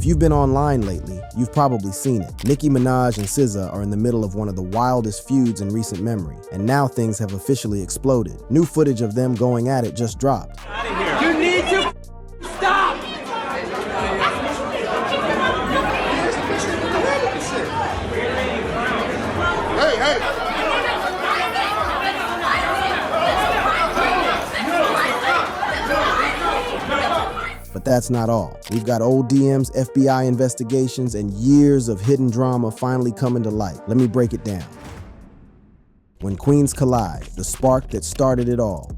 If you've been online lately, you've probably seen it. Nicki Minaj and SZA are in the middle of one of the wildest feuds in recent memory, and now things have officially exploded. New footage of them going at it just dropped. You need to stop! Hey! But that's not all. We've got old DMs, FBI investigations, and years of hidden drama finally coming to light. Let me break it down. When Queens collide, the spark that started it all.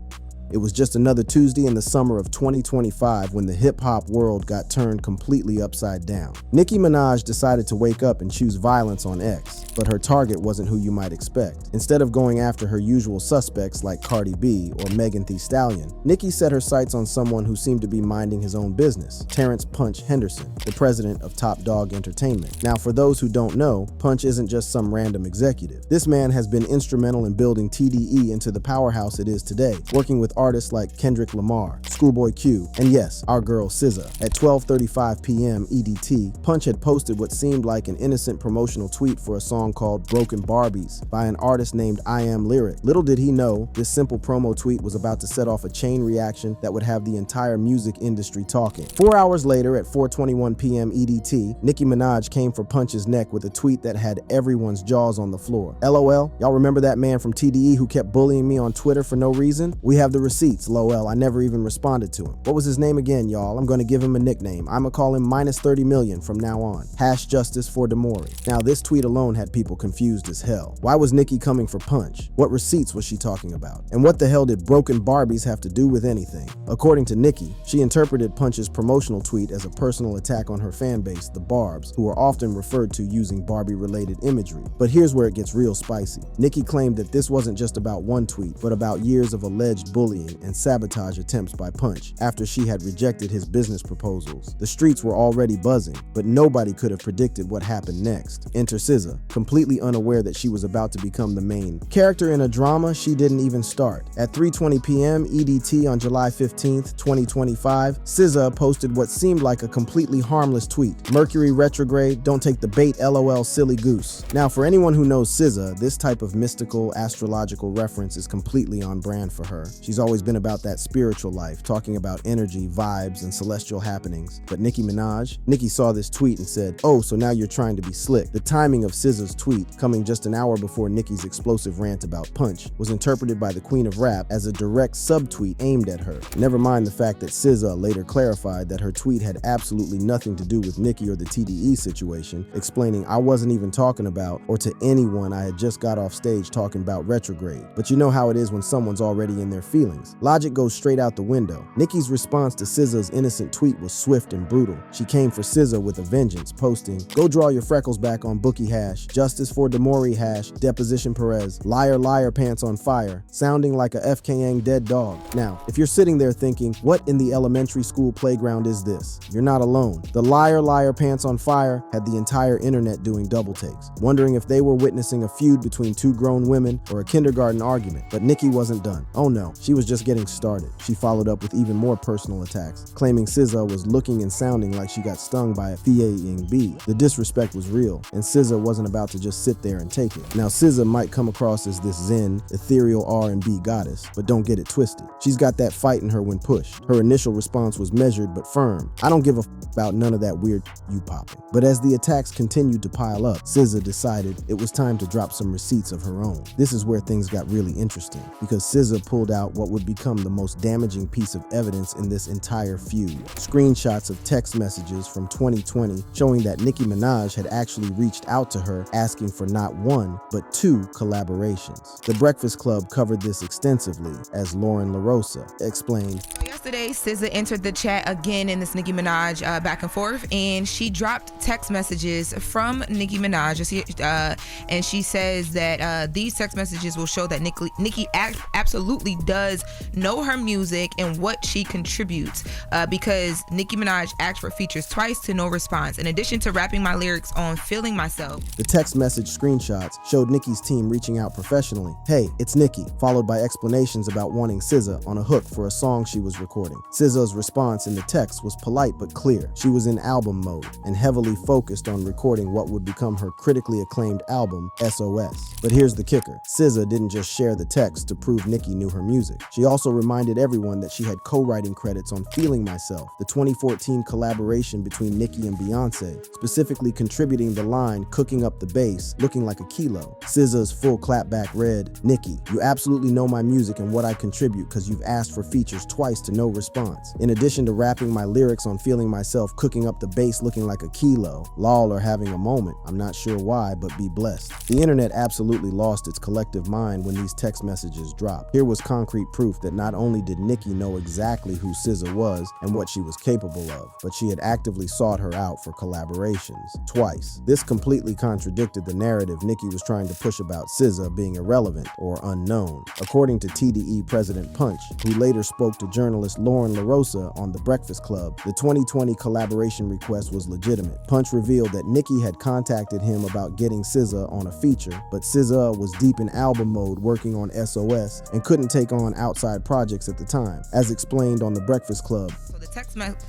It was just another Tuesday in the summer of 2025 when the hip-hop world got turned completely upside down. Nicki Minaj decided to wake up and choose violence on X, but her target wasn't who you might expect. Instead of going after her usual suspects like Cardi B or Megan Thee Stallion, Nicki set her sights on someone who seemed to be minding his own business, Terrence "Punch" Henderson, the president of Top Dog Entertainment. Now, for those who don't know, Punch isn't just some random executive. This man has been instrumental in building TDE into the powerhouse it is today, working with artists like Kendrick Lamar, Schoolboy Q, and yes, our girl SZA. At 12:35 p.m. EDT, Punch had posted what seemed like an innocent promotional tweet for a song called Broken Barbies by an artist named I Am Lyric. Little did he know, this simple promo tweet was about to set off a chain reaction that would have the entire music industry talking. 4 hours later, at 4:21 p.m. EDT, Nicki Minaj came for Punch's neck with a tweet that had everyone's jaws on the floor. LOL, y'all remember that man from TDE who kept bullying me on Twitter for no reason? We have the receipts, LOL, I never even responded to him. What was his name again, y'all? I'm gonna give him a nickname. I'ma call him -30 million from now on. #justice for Demori. Now, this tweet alone had people confused as hell. Why was Nicki coming for Punch? What receipts was she talking about? And what the hell did Broken Barbies have to do with anything? According to Nicki, she interpreted Punch's promotional tweet as a personal attack on her fan base, the Barbs, who are often referred to using Barbie-related imagery. But here's where it gets real spicy. Nicki claimed that this wasn't just about one tweet, but about years of alleged bullying and sabotage attempts by Punch after she had rejected his business proposals. The streets were already buzzing, but nobody could have predicted what happened next. Enter SZA, completely unaware that she was about to become the main character in a drama she didn't even start. At 3:20 p.m. EDT on July 15th, 2025, SZA posted what seemed like a completely harmless tweet. Mercury retrograde, don't take the bait, LOL silly goose. Now, for anyone who knows SZA, this type of mystical, astrological reference is completely on brand for her. She's always been about that spiritual life, talking about energy, vibes, and celestial happenings. But Nicki saw this tweet and said, oh, so now you're trying to be slick. The timing of SZA's tweet, coming just an hour before Nicki's explosive rant about Punch, was interpreted by the Queen of Rap as a direct subtweet aimed at her. Never mind the fact that SZA later clarified that her tweet had absolutely nothing to do with Nicki or the TDE situation, explaining I wasn't even talking about or to anyone I had just got off stage talking about retrograde. But you know how it is when someone's already in their feelings. Logic goes straight out the window. Nicki's response to SZA's innocent tweet was swift and brutal. She came for SZA with a vengeance, posting, go draw your freckles back on Bookie #justice for Demori #deposition Perez, liar liar pants on fire, sounding like a FKing dead dog. Now, if you're sitting there thinking, what in the elementary school playground is this? You're not alone. The liar liar pants on fire had the entire internet doing double takes, wondering if they were witnessing a feud between two grown women or a kindergarten argument. But Nicki wasn't done. Oh no, she was just getting started. She followed up with even more personal attacks, claiming SZA was looking and sounding like she got stung by a fleeing bee. The disrespect was real, and SZA wasn't about to just sit there and take it. Now, SZA might come across as this zen, ethereal R&B goddess, but don't get it twisted. She's got that fight in her when pushed. Her initial response was measured but firm. I don't give a about none of that weird you popping. But as the attacks continued to pile up, SZA decided it was time to drop some receipts of her own. This is where things got really interesting, because SZA pulled out what would become the most damaging piece of evidence in this entire feud. Screenshots of text messages from 2020 showing that Nicki Minaj had actually reached out to her asking for not one, but 2 collaborations. The Breakfast Club covered this extensively, as Lauren LaRosa explained. Yesterday, SZA entered the chat again in this Nicki Minaj back and forth, and she dropped text messages from Nicki Minaj, and she says that these text messages will show that Nicki absolutely does does know her music and what she contributes, because Nicki Minaj asked for features twice to no response. In addition to rapping my lyrics on Feeling Myself. The text message screenshots showed Nicki's team reaching out professionally. Hey, it's Nicki, followed by explanations about wanting SZA on a hook for a song she was recording. SZA's response in the text was polite but clear. She was in album mode and heavily focused on recording what would become her critically acclaimed album, SOS. But here's the kicker. SZA didn't just share the text to prove Nicki knew her music. She also reminded everyone that she had co-writing credits on Feeling Myself, the 2014 collaboration between Nicki and Beyonce, specifically contributing the line, cooking up the bass, looking like a kilo. SZA's full clapback read, Nicki, you absolutely know my music and what I contribute because you've asked for features twice to no response. In addition to rapping my lyrics on Feeling Myself, cooking up the bass, looking like a kilo, lol are having a moment. I'm not sure why, but be blessed. The internet absolutely lost its collective mind when these text messages dropped. Here was concrete proof that not only did Nicki know exactly who SZA was and what she was capable of, but she had actively sought her out for collaborations, twice. This completely contradicted the narrative Nicki was trying to push about SZA being irrelevant or unknown. According to TDE President Punch, who later spoke to journalist Lauren LaRosa on The Breakfast Club, the 2020 collaboration request was legitimate. Punch revealed that Nicki had contacted him about getting SZA on a feature, but SZA was deep in album mode working on SOS and couldn't take on outside projects at the time, as explained on The Breakfast Club. So the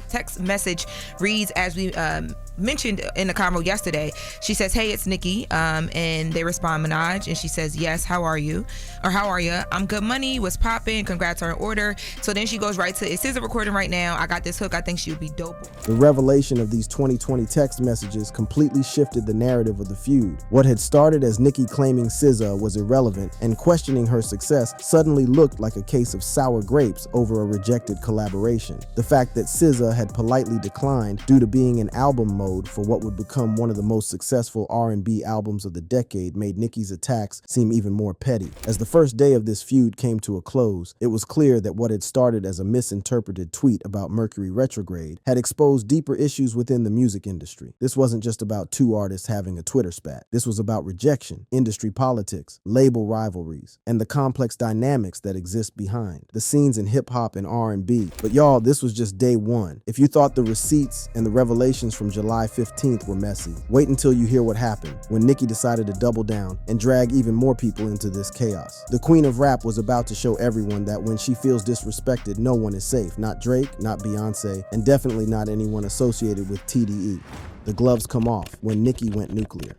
text message reads, as we mentioned in the convo yesterday, she says, hey, it's Nicki, and they respond, Minaj, and she says, yes, how are you? Or how are you? I'm good money, what's poppin', congrats on her order. So then she goes right to, is SZA recording right now? I got this hook, I think she would be dope. The revelation of these 2020 text messages completely shifted the narrative of the feud. What had started as Nicki claiming SZA was irrelevant and questioning her success suddenly looked like a case of sour grapes over a rejected collaboration. The fact that SZA had politely declined due to being in album mode for what would become one of the most successful R&B albums of the decade made Nicki's attacks seem even more petty. As the first day of this feud came to a close, it was clear that what had started as a misinterpreted tweet about Mercury retrograde had exposed deeper issues within the music industry. This wasn't just about two artists having a Twitter spat. This was about rejection, industry politics, label rivalries, and the complex dynamics that exist behind the scenes in hip-hop and R&B. But y'all, this was just day one. If you thought the receipts and the revelations from July 15th were messy, wait until you hear what happened when Nicki decided to double down and drag even more people into this chaos. The queen of rap was about to show everyone that when she feels disrespected, no one is safe. Not Drake, not Beyonce, and definitely not anyone associated with TDE. The gloves come off when Nicki went nuclear.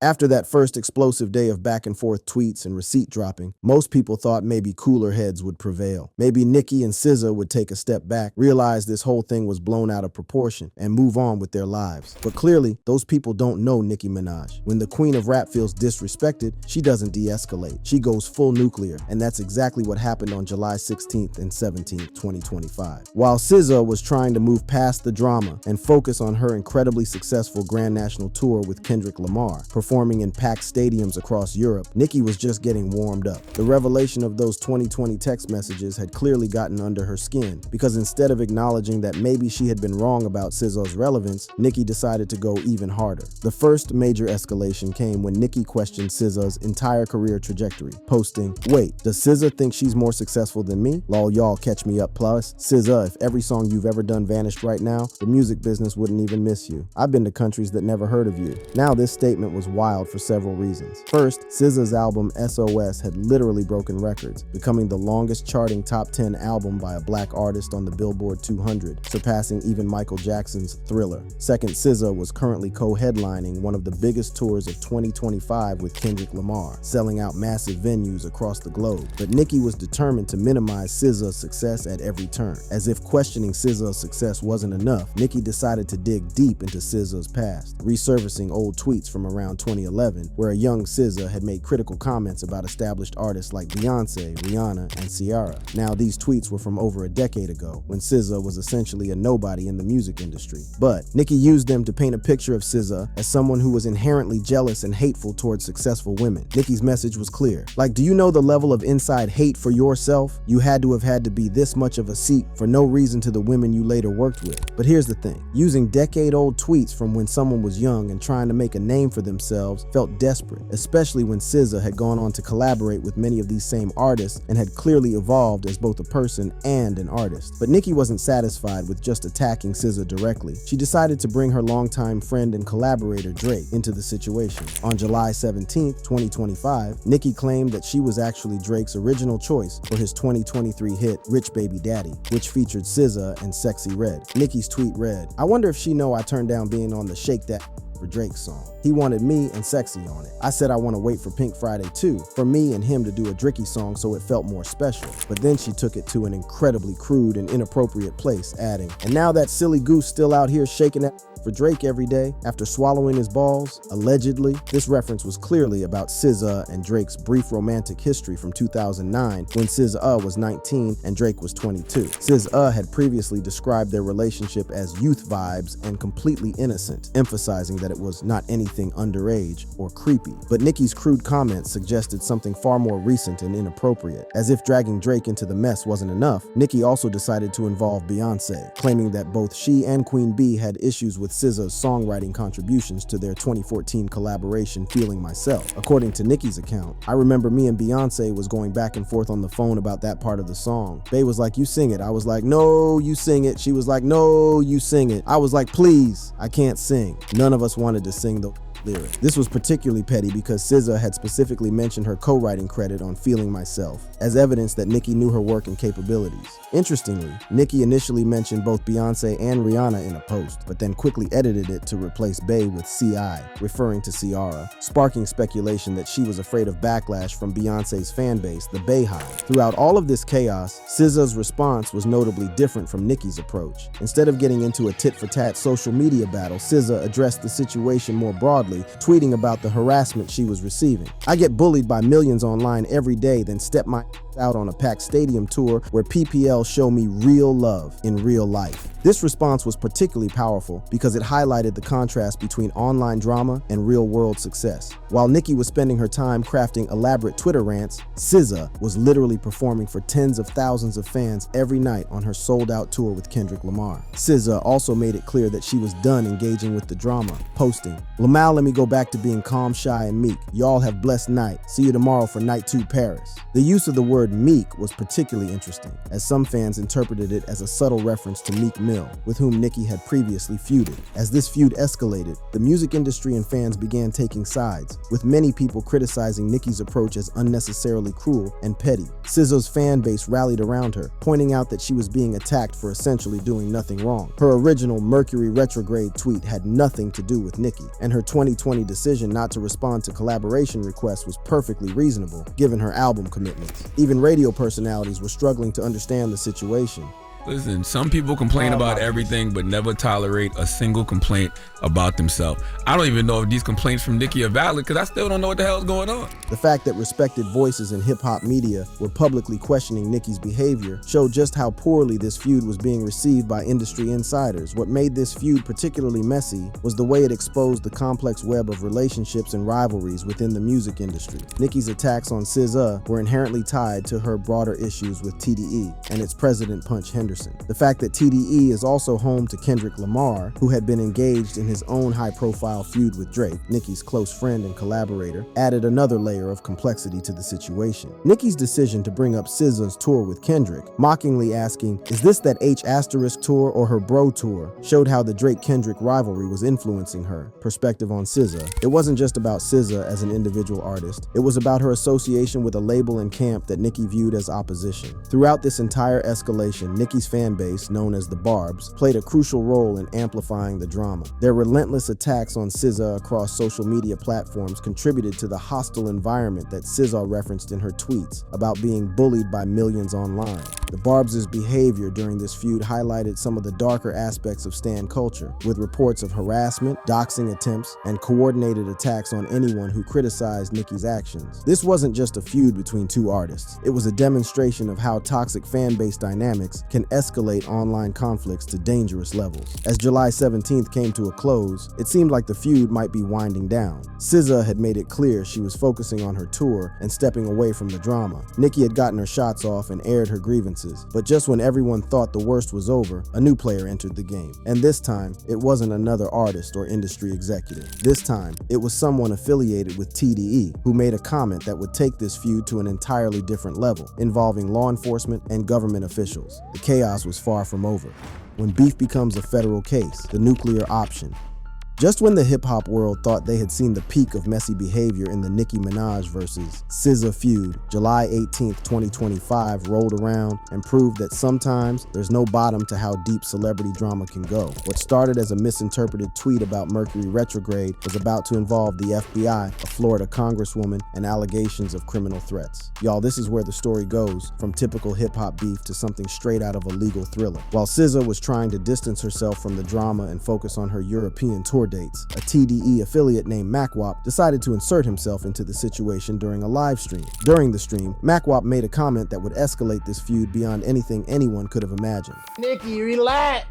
After that first explosive day of back and forth tweets and receipt dropping, most people thought maybe cooler heads would prevail. Maybe Nicki and SZA would take a step back, realize this whole thing was blown out of proportion, and move on with their lives. But clearly, those people don't know Nicki Minaj. When the queen of rap feels disrespected, she doesn't de-escalate. She goes full nuclear, and that's exactly what happened on July 16th and 17th, 2025. While SZA was trying to move past the drama and focus on her incredibly successful Grand National Tour with Kendrick Lamar, performing in packed stadiums across Europe, Nicki was just getting warmed up. The revelation of those 2020 text messages had clearly gotten under her skin, because instead of acknowledging that maybe she had been wrong about SZA's relevance, Nicki decided to go even harder. The first major escalation came when Nicki questioned SZA's entire career trajectory, posting, wait, does SZA think she's more successful than me? Lol, y'all catch me up. Plus, SZA, if every song you've ever done vanished right now, the music business wouldn't even miss you. I've been to countries that never heard of you. Now this statement was wild for several reasons. First, SZA's album SOS had literally broken records, becoming the longest charting top 10 album by a black artist on the Billboard 200, surpassing even Michael Jackson's Thriller. Second, SZA was currently co-headlining one of the biggest tours of 2025 with Kendrick Lamar, selling out massive venues across the globe. But Nicki was determined to minimize SZA's success at every turn. As if questioning SZA's success wasn't enough, Nicki decided to dig deep into SZA's past, resurfacing old tweets from around 2011, where a young SZA had made critical comments about established artists like Beyonce, Rihanna, and Ciara. Now, these tweets were from over a decade ago, when SZA was essentially a nobody in the music industry. But Nicki used them to paint a picture of SZA as someone who was inherently jealous and hateful towards successful women. Nicki's message was clear. Like, do you know the level of inside hate for yourself? You had to be this much of a seat for no reason to the women you later worked with. But here's the thing. Using decade-old tweets from when someone was young and trying to make a name for themselves themselves felt desperate, especially when SZA had gone on to collaborate with many of these same artists and had clearly evolved as both a person and an artist. But Nicki wasn't satisfied with just attacking SZA directly. She decided to bring her longtime friend and collaborator Drake into the situation. On July 17, 2025, Nicki claimed that she was actually Drake's original choice for his 2023 hit Rich Baby Daddy, which featured SZA and Sexy Red. Nicki's tweet read, "I wonder if she know I turned down being on the Shake That for Drake's song. He wanted me and Sexy on it. I said I want to wait for Pink Friday too, for me and him to do a Dricky song so it felt more special." But then she took it to an incredibly crude and inappropriate place, adding, "And now that silly goose still out here shaking that for Drake every day after swallowing his balls, allegedly." This reference was clearly about SZA and Drake's brief romantic history from 2009 when SZA was 19 and Drake was 22. SZA had previously described their relationship as youth vibes and completely innocent, emphasizing that it was not anything underage or creepy. But Nicki's crude comments suggested something far more recent and inappropriate. As if dragging Drake into the mess wasn't enough, Nicki also decided to involve Beyonce, claiming that both she and Queen Bee had issues with SZA's songwriting contributions to their 2014 collaboration Feeling Myself. According to Nicki's account, "I remember me and Beyonce was going back and forth on the phone about that part of the song. Bey was like, 'You sing it.' I was like, 'No, you sing it.' She was like, 'No, you sing it.' I was like, 'Please, I can't sing.' None of us wanted to sing the lyric." This was particularly petty because SZA had specifically mentioned her co-writing credit on Feeling Myself as evidence that Nicki knew her work and capabilities. Interestingly, Nicki initially mentioned both Beyonce and Rihanna in a post, but then quickly edited it to replace Bey with C.I., referring to Ciara, sparking speculation that she was afraid of backlash from Beyonce's fan base, the Bey Hive. Throughout all of this chaos, SZA's response was notably different from Nicki's approach. Instead of getting into a tit-for-tat social media battle, SZA addressed the situation more broadly, tweeting about the harassment she was receiving. "I get bullied by millions online every day, then step my out on a packed stadium tour where PPL show me real love in real life." This response was particularly powerful because it highlighted the contrast between online drama and real-world success. While Nicki was spending her time crafting elaborate Twitter rants, SZA was literally performing for tens of thousands of fans every night on her sold-out tour with Kendrick Lamar. SZA also made it clear that she was done engaging with the drama, posting, "Lamau, let me go back to being calm, shy, and meek. Y'all have blessed night. See you tomorrow for night 2 Paris." The use of the word meek was particularly interesting, as some fans interpreted it as a subtle reference to Meek Mill, with whom Nicki had previously feuded. As this feud escalated, the music industry and fans began taking sides, with many people criticizing Nicki's approach as unnecessarily cruel and petty. SZA's fan base rallied around her, pointing out that she was being attacked for essentially doing nothing wrong. Her original Mercury retrograde tweet had nothing to do with Nicki, and her 2020 decision not to respond to collaboration requests was perfectly reasonable, given her album commitments. Even radio personalities were struggling to understand the situation. Listen, some people complain about everything but never tolerate a single complaint about themselves. I don't even know if these complaints from Nicki are valid because I still don't know what the hell's going on. The fact that respected voices in hip-hop media were publicly questioning Nicki's behavior showed just how poorly this feud was being received by industry insiders. What made this feud particularly messy was the way it exposed the complex web of relationships and rivalries within the music industry. Nicki's attacks on SZA were inherently tied to her broader issues with TDE and its president Punch Henderson. The fact that TDE is also home to Kendrick Lamar, who had been engaged in his own high-profile feud with Drake, Nicki's close friend and collaborator, added another layer of complexity to the situation. Nicki's decision to bring up SZA's tour with Kendrick, mockingly asking, "Is this that H** tour or her bro tour?" showed how the Drake-Kendrick rivalry was influencing her perspective on SZA. It wasn't just about SZA as an individual artist. It was about her association with a label and camp that Nicki viewed as opposition. Throughout this entire escalation, Nicki's fan base, known as the Barbs, played a crucial role in amplifying the drama. Their relentless attacks on SZA across social media platforms contributed to the hostile environment that SZA referenced in her tweets about being bullied by millions online. The Barbs' behavior during this feud highlighted some of the darker aspects of stan culture, with reports of harassment, doxing attempts, and coordinated attacks on anyone who criticized Nicki's actions. This wasn't just a feud between two artists. It was a demonstration of how toxic fan base dynamics can escalate online conflicts to dangerous levels. As July 17th came to a close, it seemed like the feud might be winding down. SZA had made it clear she was focusing on her tour and stepping away from the drama. Nicki had gotten her shots off and aired her grievances, but just when everyone thought the worst was over, a new player entered the game. And this time, it wasn't another artist or industry executive. This time, it was someone affiliated with TDE who made a comment that would take this feud to an entirely different level, involving law enforcement and government officials. The chaos was far from over. When beef becomes a federal case, the nuclear option. Just when the hip-hop world thought they had seen the peak of messy behavior in the Nicki Minaj versus SZA feud, July 18th, 2025 rolled around and proved that sometimes there's no bottom to how deep celebrity drama can go. What started as a misinterpreted tweet about Mercury retrograde was about to involve the FBI, a Florida congresswoman, and allegations of criminal threats. Y'all, this is where the story goes, from typical hip-hop beef to something straight out of a legal thriller. While SZA was trying to distance herself from the drama and focus on her European tour dates, a TDE affiliate named MacWop decided to insert himself into the situation during a live stream. During the stream, MacWop made a comment that would escalate this feud beyond anything anyone could have imagined. Nicki, relax,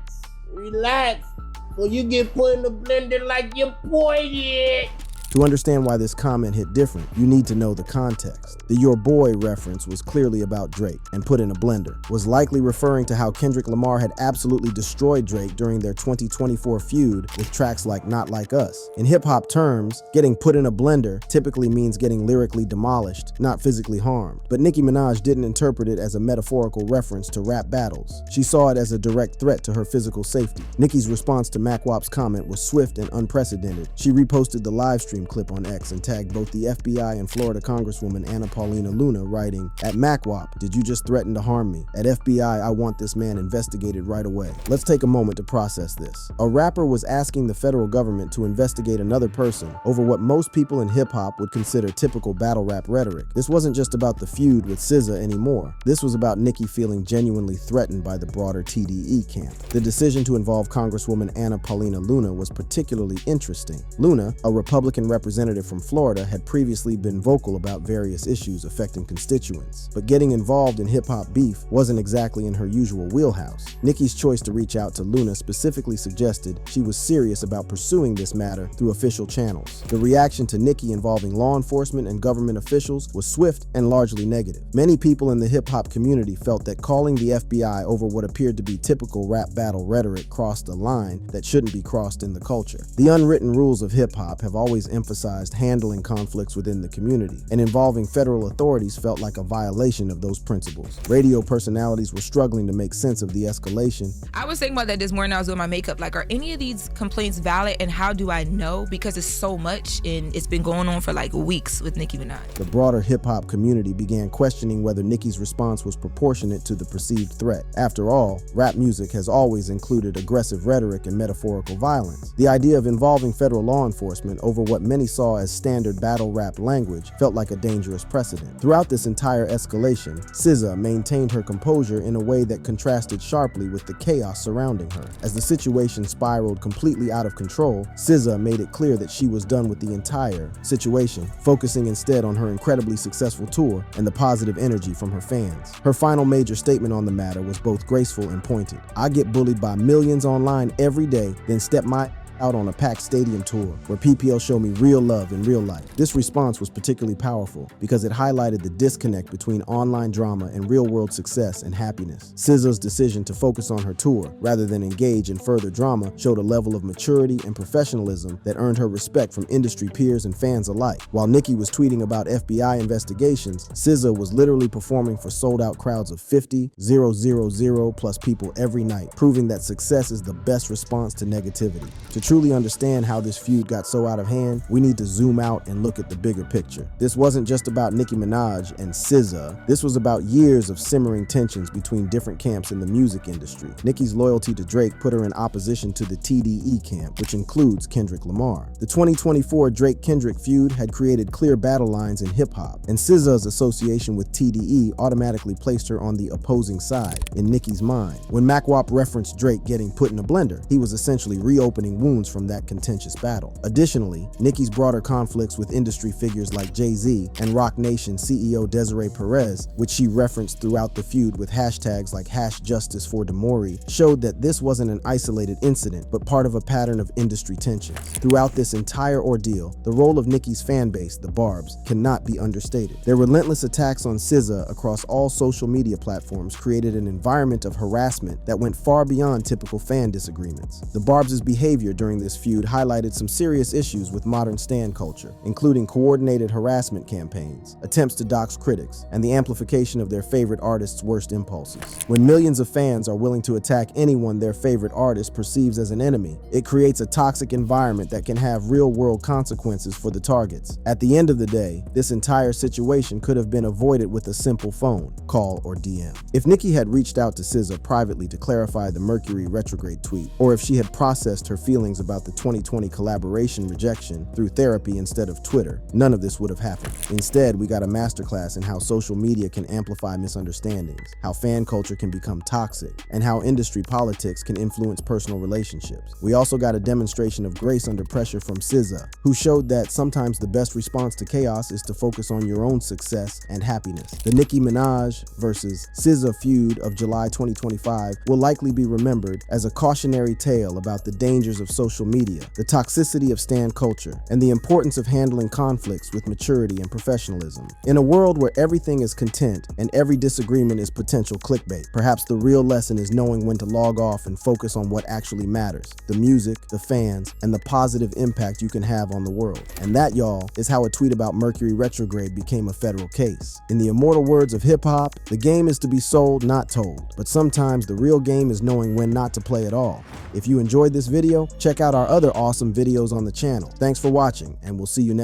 or you get put in the blender like your boy did. To understand why this comment hit different, you need to know the context. The "your boy" reference was clearly about Drake, and put in a blender was likely referring to how Kendrick Lamar had absolutely destroyed Drake during their 2024 feud with tracks like Not Like Us. In hip-hop terms, getting put in a blender typically means getting lyrically demolished, not physically harmed. But Nicki Minaj didn't interpret it as a metaphorical reference to rap battles. She saw it as a direct threat to her physical safety. Nicki's response to MacWop's comment was swift and unprecedented. She reposted the live stream clip on X and tagged both the FBI and Florida Congresswoman Anna Paulina Luna, writing, "At MacWop, did you just threaten to harm me? At FBI, I want this man investigated right away." Let's take a moment to process this. A rapper was asking the federal government to investigate another person over what most people in hip-hop would consider typical battle rap rhetoric. This wasn't just about the feud with SZA anymore. This was about Nicki feeling genuinely threatened by the broader TDE camp. The decision to involve Congresswoman Anna Paulina Luna was particularly interesting. Luna, a Republican representative from Florida, had previously been vocal about various issues affecting constituents, but getting involved in hip-hop beef wasn't exactly in her usual wheelhouse. Nicki's choice to reach out to Luna specifically suggested she was serious about pursuing this matter through official channels. The reaction to Nicki involving law enforcement and government officials was swift and largely negative. Many people in the hip-hop community felt that calling the FBI over what appeared to be typical rap battle rhetoric crossed a line that shouldn't be crossed in the culture. The unwritten rules of hip-hop have always emphasized handling conflicts within the community, and involving federal authorities felt like a violation of those principles. Radio personalities were struggling to make sense of the escalation. I was thinking about that this morning. I was doing my makeup. Like, are any of these complaints valid, and how do I know? Because it's so much, and it's been going on for like weeks with Nicki Minaj. The broader hip-hop community began questioning whether Nicki's response was proportionate to the perceived threat. After all, rap music has always included aggressive rhetoric and metaphorical violence. The idea of involving federal law enforcement over what many saw as standard battle rap language felt like a dangerous precedent. Throughout this entire escalation, SZA maintained her composure in a way that contrasted sharply with the chaos surrounding her. As the situation spiraled completely out of control, SZA made it clear that she was done with the entire situation, focusing instead on her incredibly successful tour and the positive energy from her fans. Her final major statement on the matter was both graceful and pointed. "I get bullied by millions online every day, then step my out on a packed stadium tour where PPL show me real love in real life." This response was particularly powerful because it highlighted the disconnect between online drama and real-world success and happiness. SZA's decision to focus on her tour rather than engage in further drama showed a level of maturity and professionalism that earned her respect from industry peers and fans alike. While Nicki was tweeting about FBI investigations, SZA was literally performing for sold-out crowds of 50,000 plus people every night, proving that success is the best response to negativity. To truly understand how this feud got so out of hand, we need to zoom out and look at the bigger picture. This wasn't just about Nicki Minaj and SZA. This was about years of simmering tensions between different camps in the music industry. Nicki's loyalty to Drake put her in opposition to the TDE camp, which includes Kendrick Lamar. The 2024 Drake-Kendrick feud had created clear battle lines in hip-hop, and SZA's association with TDE automatically placed her on the opposing side in Nicki's mind. When MacWop referenced Drake getting put in a blender, he was essentially reopening wounds wounds from that contentious battle. Additionally, Nicki's broader conflicts with industry figures like Jay-Z and Roc Nation CEO Desiree Perez, which she referenced throughout the feud with hashtags like #JusticeForDamori, showed that this wasn't an isolated incident, but part of a pattern of industry tensions. Throughout this entire ordeal, the role of Nicki's fan base, the Barbs, cannot be understated. Their relentless attacks on SZA across all social media platforms created an environment of harassment that went far beyond typical fan disagreements. The Barbs' behavior during this feud highlighted some serious issues with modern stan culture, including coordinated harassment campaigns, attempts to dox critics, and the amplification of their favorite artists' worst impulses. When millions of fans are willing to attack anyone their favorite artist perceives as an enemy, it creates a toxic environment that can have real-world consequences for the targets. At the end of the day, this entire situation could have been avoided with a simple phone call or DM. If Nicki had reached out to SZA privately to clarify the Mercury retrograde tweet, or if she had processed her feelings about the 2020 collaboration rejection through therapy instead of Twitter, none of this would have happened. Instead, we got a masterclass in how social media can amplify misunderstandings, how fan culture can become toxic, and how industry politics can influence personal relationships. We also got a demonstration of grace under pressure from SZA, who showed that sometimes the best response to chaos is to focus on your own success and happiness. The Nicki Minaj versus SZA feud of July 2025 will likely be remembered as a cautionary tale about the dangers of social media, the toxicity of stan culture, and the importance of handling conflicts with maturity and professionalism. In a world where everything is content and every disagreement is potential clickbait, perhaps the real lesson is knowing when to log off and focus on what actually matters: the music, the fans, and the positive impact you can have on the world. And that, y'all, is how a tweet about Mercury retrograde became a federal case. In the immortal words of hip-hop, the game is to be sold, not told. But sometimes the real game is knowing when not to play at all. If you enjoyed this video, check out our other awesome videos on the channel. Thanks for watching, and we'll see you next time.